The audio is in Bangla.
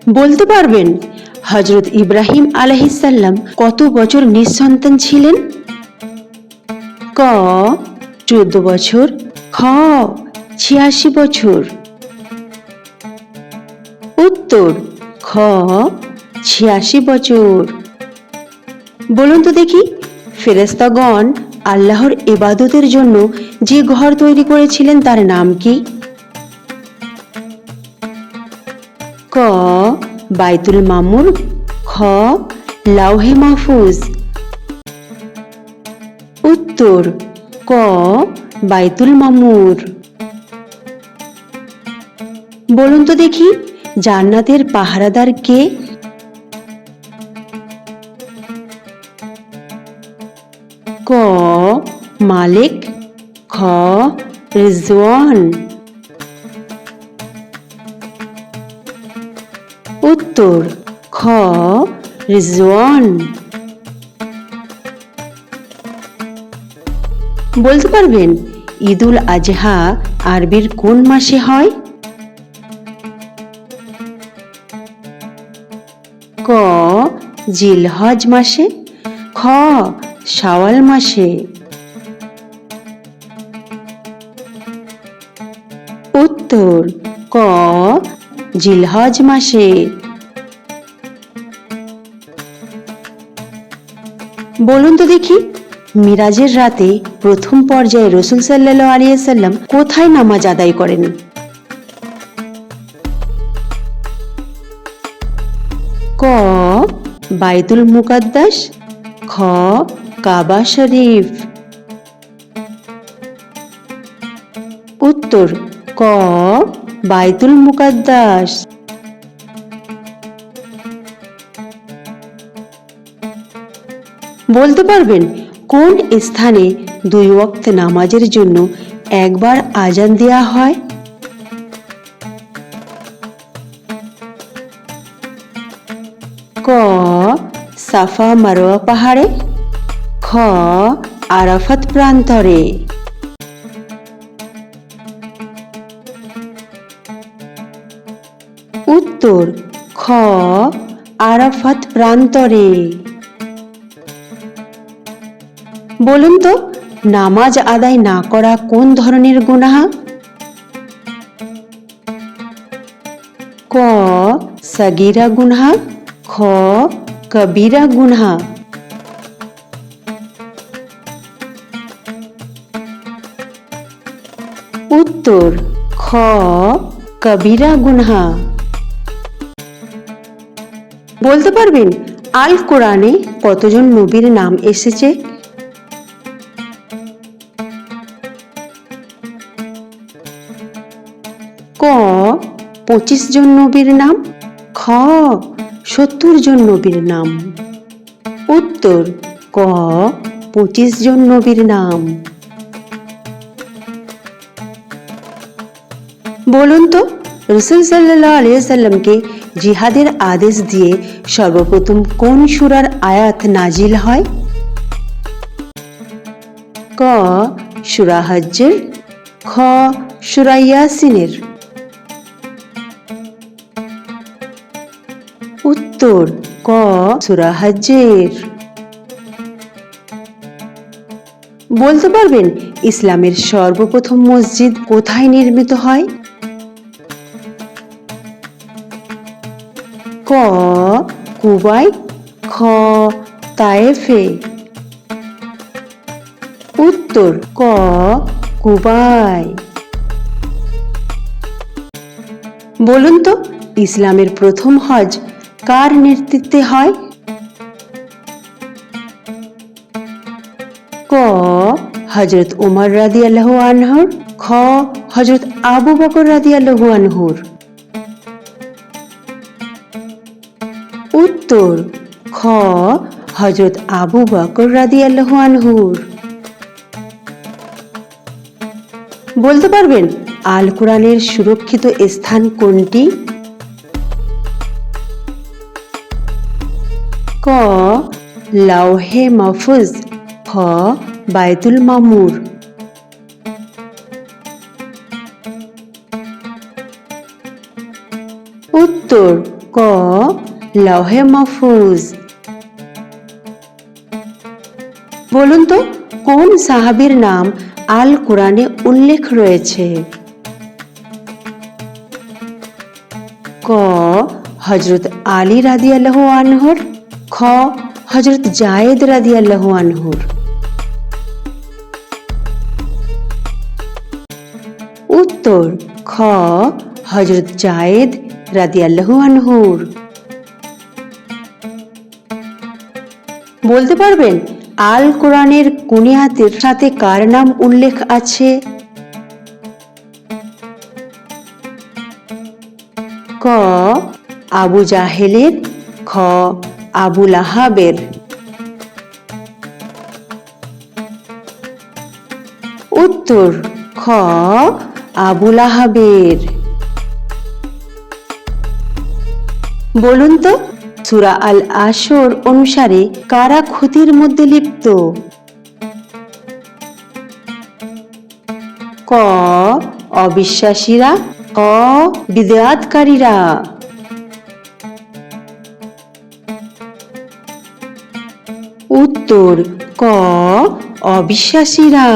বলতে পারবেন হযরত ইব্রাহিম আলাইহিস সালাম কত বছর নিঃসন্তান ছিলেন? ক 14 বছর, খ 86 বছর। উত্তর খ 86 বছর। বলুন তো দেখি, ফেরেশতাগণ আল্লাহর ইবাদতের জন্য যে ঘর তৈরি করেছিলেন তার নাম কি? ক বাইতুল মামুর, খ লাউহে মাহফুজ। উত্তর ক বাইতুল মামুর। বলুন তো দেখি, জান্নাতের পাহারাদার কে? ক মালিক, খ রিজওয়ান। উত্তর খ রিজওয়ান। বলতে পারবেন ঈদুল আজহা আরবির কোন মাসে হয়? ক জিলহজ মাসে, খ শাওয়াল মাসে। উত্তর ক জিলহজ মাসে। বলুন তো দেখি, মিরাজের রাতে প্রথম পর্যায়ে রাসূল সাল্লাল্লাহু আলাইহি সাল্লাম কোথায় নামাজ আদায় করেন? ক বাইতুল মুকাদ্দাস, খ কাবা শরীফ। উত্তর ক বাইতুল মুকাদ্দাস। বলতে পারবেন কোন স্থানে 2 ওয়াক্ত নামাজের জন্য একবার আজান দেয়া হয়? ক সাফা মারওয়া পাহাড়ে, খ আরাফাত প্রান্তরে। উত্তর খ আরাফাত প্রান্তরে। বলুন তো, নামাজ আদায় না করা কোন ধরনের গুনাহ? ক সগীরা গুনাহ, খ কবিরা গুনাহ। উত্তর খ কবিরা গুনাহ। বলতে পারবেন আল কোরআনে কতজন নবীর নাম এসেছে? ক 25 জন নবীর নাম, খ 70 জন নবীর নাম। উত্তর ক 25 জন নবীর নাম। বলুন তো, রাসূল সাল্লাল্লাহু আলাইহি সাল্লামকে জিহাদের আদেশ দিয়ে সর্বপ্রথম কোন সূরার আয়াত নাজিল হয়? ক সূরা হজ্জের, খ সূরা ইয়াসিনের। উত্তর ক সূরা হজ্জের। বলতে পারবেন ইসলামের সর্বপ্রথম মসজিদ কোথায় নির্মিত হয়? ক কুবায়, খ তায়েফে। উত্তর ক কুবায়। বলুন তো, ইসলামের প্রথম হজ কার নেতৃত্বে হয়? ক হযরত উমর রাদিয়াল্লাহু আনহুর, খ হযরত আবু বকর রাদিয়াল্লাহু আনহুর। উত্তর খ হযরত আবু বকর রাদিয়াল্লাহু আনহুর। বলতে পারবেন আল কোরআনের সুরক্ষিত স্থান কোনটি? ক লাউহে মাহফুজ, খ বাইতুল মামুর। উত্তর ক লৌহে মাহফুজ। বলুন তো কোন সাহাবীর নাম আল কোরআনে উল্লেখ রয়েছে? ক হযরত আলী রাদিয়াল্লাহু আনহুর, খ হযরত জায়েদ রাদিয়াল্লাহু আনহুর। উত্তর খ হযরত জায়েদ রাদিয়াল্লাহু আনহুর। বলতে পারবেন আল কোরআনের কোন আয়াতের সাথে কার নাম উল্লেখ আছে? ক আবু জাহেলের, খ আবু লাহাবের। উত্তর খ আবু লাহাবের। বলুন তো সূরা আল আসর অনুসারে কারা ক্ষতির মধ্যে লিপ্ত? ক অবিশ্বাসীরা, খ বিদআতকারীরা। উত্তর ক অবিশ্বাসীরা।